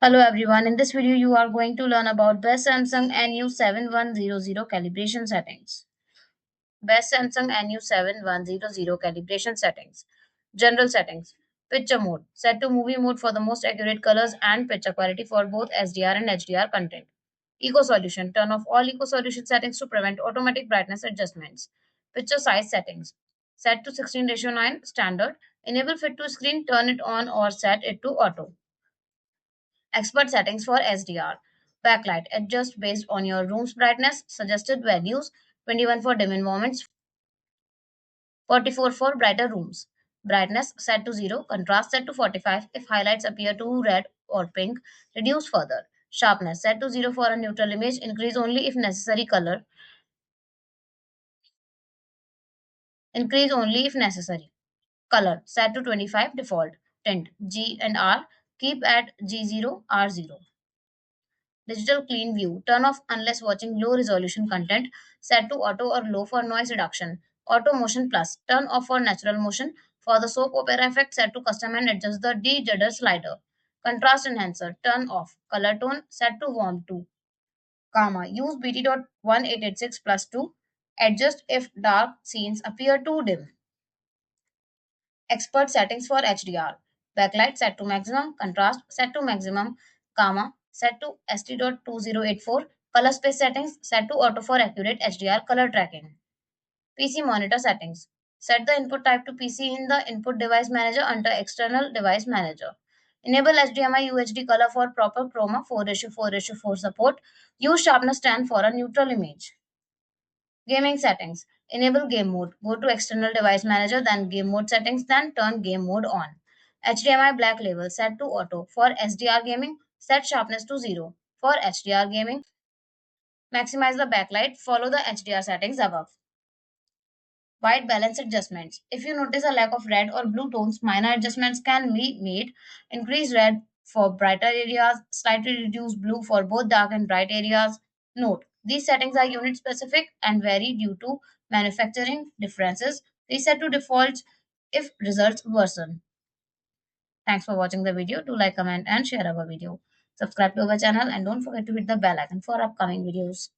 Hello everyone, in this video you are going to learn about best Samsung NU7100 calibration settings. Best Samsung NU7100 calibration settings. General settings. Picture mode. Set to movie mode for the most accurate colors and picture quality for both SDR and HDR content. Eco solution. Turn off all eco solution settings to prevent automatic brightness adjustments. Picture size settings. Set to 16:9 standard. Enable fit to screen, turn it on or set it to auto. Expert settings for SDR. Backlight. Adjust based on your room's brightness. Suggested values 21 for dim environments, 44 for brighter rooms. Brightness set to 0. Contrast set to 45 if highlights appear too red or pink. Reduce further. Sharpness set to 0 for a neutral image. Increase only if necessary. Color. Increase only if necessary. Color set to 25 default. Tint G and R. Keep at G0, R0. Digital clean view. Turn off unless watching low resolution content. Set to auto or low for noise reduction. Auto motion plus. Turn off for natural motion. For the soap opera effect, set to custom and adjust the de-judder slider. Contrast enhancer. Turn off. Color tone. Set to warm 2. Gamma. Use BT.1886 plus 2. Adjust if dark scenes appear too dim. Expert settings for HDR. Backlight set to maximum. Contrast set to maximum. Gamma set to ST.2084. Color space settings set to auto for accurate HDR color tracking. PC monitor settings. Set the input type to PC in the input device manager under external device manager. Enable HDMI UHD color for proper chroma 4:4:4 support. Use sharpness 10 for a neutral image. Gaming settings. Enable game mode. Go to external device manager, then game mode settings, then turn game mode on. HDMI black label set to auto. For SDR gaming, set sharpness to 0. For HDR gaming, maximize the backlight. Follow the HDR settings above. White balance adjustments. If you notice a lack of red or blue tones, minor adjustments can be made. Increase red for brighter areas, slightly reduce blue for both dark and bright areas. Note, these settings are unit specific and vary due to manufacturing differences. Reset to defaults if results worsen. Thanks for watching the video. Do like, comment and share our video. Subscribe to our channel and don't forget to hit the bell icon for upcoming videos.